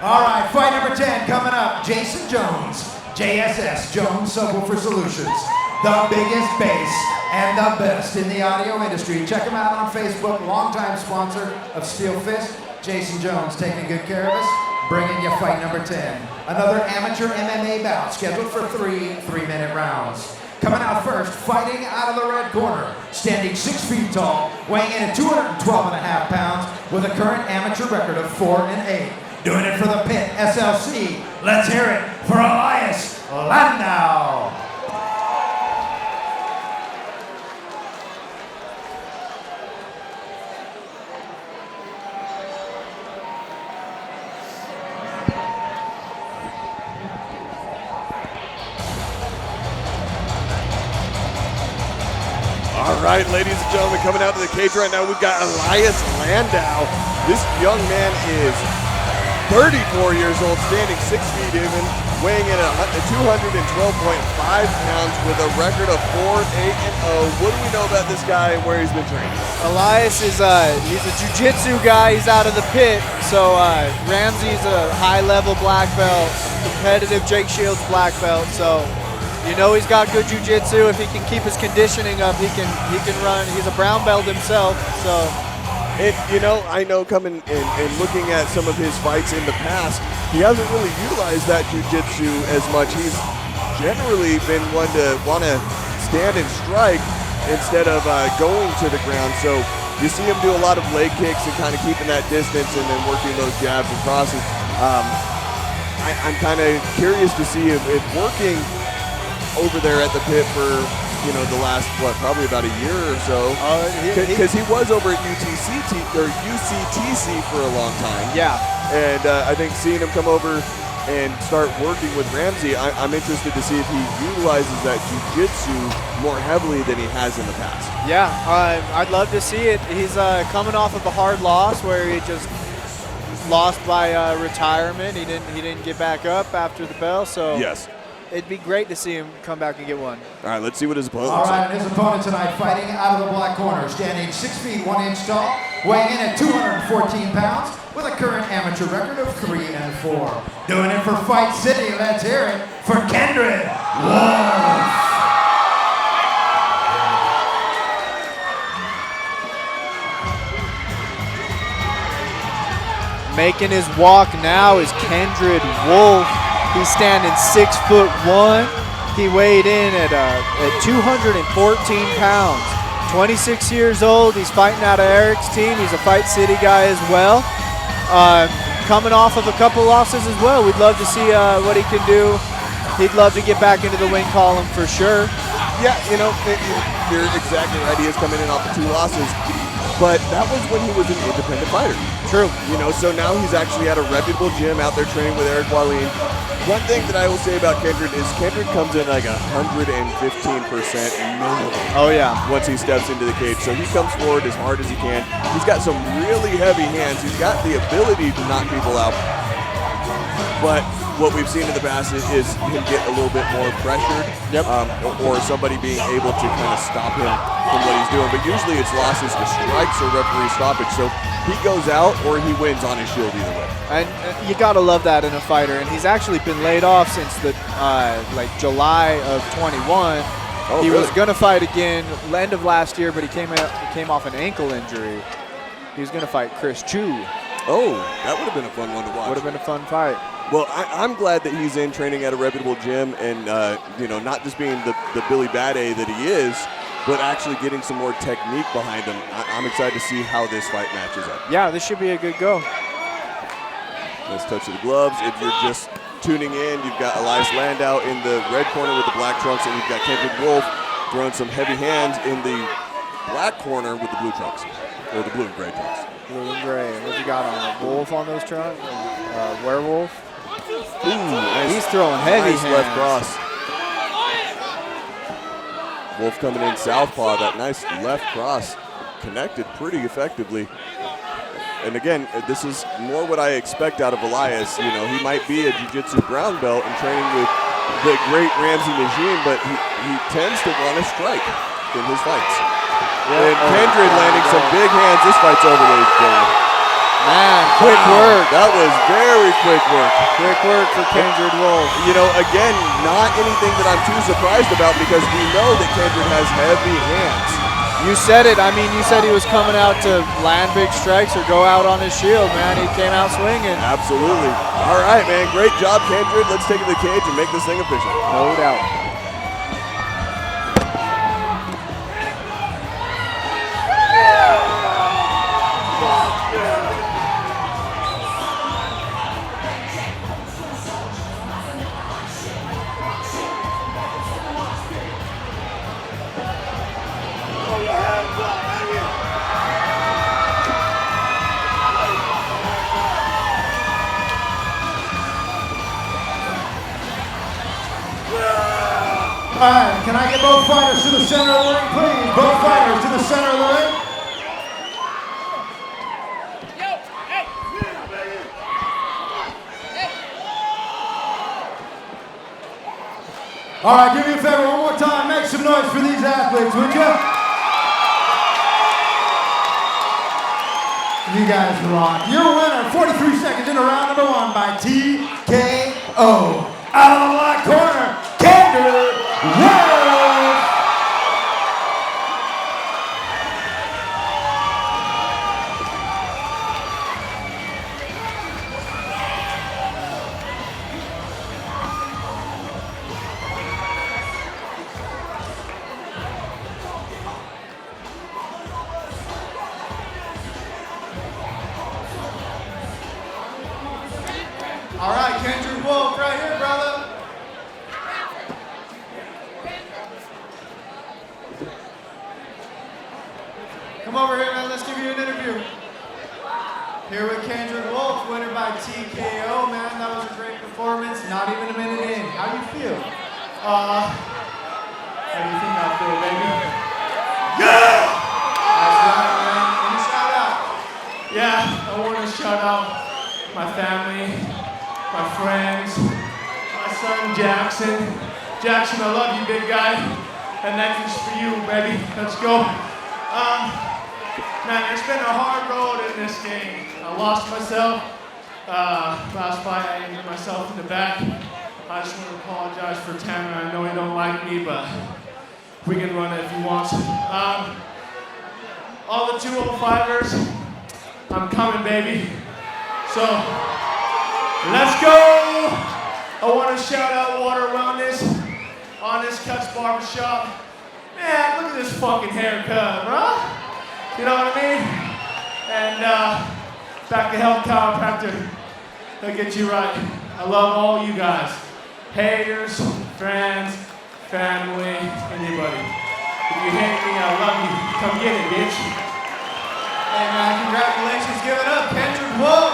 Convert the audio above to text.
All right, fight number 10 coming up. Jason Jones, JSS, Jones Subwoofer Solutions. The biggest bass and the best in the audio industry. Check him out on Facebook, longtime sponsor of SteelFist. Jason Jones taking good care of us, bringing you fight number 10. Another amateur MMA bout scheduled for 3 3-minute rounds. Coming out first, fighting out of the red corner, standing 6 feet tall, weighing in at 212.5 pounds with a current amateur record of 4-8. Doing it for the pit, SLC. Let's hear it for Elias Landou. All right, ladies and gentlemen, coming out to the cage right now, we've got Elias Landou. This young man is 34 years old, standing 6 feet even, weighing in at 212.5 pounds with a record of 4-8-0. What do we know about this guy and where he's been training? Elias is he's a jiu-jitsu guy. He's out of the pit. So Ramsey's a high-level black belt, competitive Jake Shields black belt. So you know he's got good jiu-jitsu. If he can keep his conditioning up, he can run. He's a brown belt himself. So. And, you know, I know coming and looking at some of his fights in the past, he hasn't really utilized that jiu-jitsu as much. He's generally been one to want to stand and strike instead of going to the ground. So you see him do a lot of leg kicks and kind of keeping that distance and then working those jabs and crosses. I'm kind of curious to see if working over there at the pit for the last, probably about a year or so. Because he was over at UCTC for a long time. Yeah. And I think seeing him come over and start working with Ramsey, I'm interested to see if he utilizes that jiu-jitsu more heavily than he has in the past. Yeah, I'd love to see it. He's coming off of a hard loss where he just lost by retirement. He didn't get back up after the bell. So yes. it'd be great to see him come back and get one. All right, let's see what his opponent looks like. All right, and his opponent tonight fighting out of the black corner, standing 6 feet 1 inch tall, weighing in at 214 pounds, with a current amateur record of 3-4. Doing it for Fight City, let's hear it for Kendrid. Wolf. Making his walk now is Kendrid Wolf. He's standing 6'1". He weighed in at 214 pounds. 26 years old. He's fighting out of Eric's team. He's a Fight City guy as well. Coming off of a couple losses as well. We'd love to see what he can do. He'd love to get back into the win column for sure. Yeah, you're exactly right. He is coming in off of 2 losses. But that was when he was an independent fighter. True. So now he's actually at a reputable gym out there training with Eric Wallin. One thing that I will say about Kendrid is Kendrid comes in like 115% minimum. Oh, yeah. Once he steps into the cage. So he comes forward as hard as he can. He's got some really heavy hands. He's got the ability to knock people out. But what we've seen in the past is him get a little bit more pressured. Yep. Or somebody being able to kind of stop him from what he's doing. But usually it's losses to strikes or referee stoppage. So he goes out or he wins on his shield either way. And you gotta love that in a fighter. And he's actually been laid off since the July of 21. He really? was gonna fight again end of last year, but he came off an ankle injury. He was gonna fight Chris Chu. Oh, that would have been a fun one to watch. Would have been a fun fight. Well, I'm glad that he's in training at a reputable gym and, not just being the Billy Bad A that he is, but actually getting some more technique behind him. I'm excited to see how this fight matches up. Yeah, this should be a good go. Nice touch of the gloves. If you're just tuning in, you've got Elias Landou in the red corner with the black trunks, and you've got Kendrid Wolf throwing some heavy hands in the black corner with the blue trunks, or the blue and gray trunks. Blue and gray. What you got on? A wolf on those trunks? Werewolf? Ooh, nice. He's throwing heavy nice hands. left cross. Wolf coming in southpaw. That nice left cross connected pretty effectively. And again, this is more what I expect out of Elias. He might be a jiu-jitsu brown belt and training with the great Ramsey regime, but he tends to want to strike in his fights. Yeah. And Kendrid landing some big hands. This fight's over, ladies and gentlemen. Man, quick work. That was very quick work. Quick work for Kendrid Wolf. You know, again, not anything that I'm too surprised about because we know that Kendrid has heavy hands. You said it. I mean, you said he was coming out to land big strikes or go out on his shield, man. He came out swinging. Absolutely. All right, man. Great job, Kendrid. Let's take it to the cage and make this thing official. No doubt. All right, can I get both fighters to the center of the ring, please? Both fighters to the center of the ring. All right, give me a favor one more time. Make some noise for these athletes, would you? You guys rock. Your winner, 43 seconds into round number 1 by TKO. Out of the black corner, Kendrid Wolf. All right, Kendrid Wolf right here, brother. Come over here, man. Let's give you an interview. Here with Kendrid Wolf, winner by TKO, man. That was a great performance. Not even a minute in. How do you feel? How do you think I feel, baby? Yeah! That's right, man. Any shout out? Yeah, I want to shout out my family, my friends, my son Jackson. Jackson, I love you, big guy. And that is for you, baby. Let's go. Man, it's been a hard road in this game. I lost myself. Last fight, I injured myself in the back. I just want to apologize for Tanner. I know he don't like me, but we can run it if he wants. All the 205ers, I'm coming, baby. So, let's go! I want to shout out Water Wellness, Honest Cuts Barbershop. Man, look at this fucking haircut, bro. You know what I mean? And Back to Health Chiropractor. They'll get you right. I love all you guys. Haters, friends, family, anybody. If you hate me, I love you. Come get it, bitch. Hey man, congratulations. Give it up, Kendrid Wolf.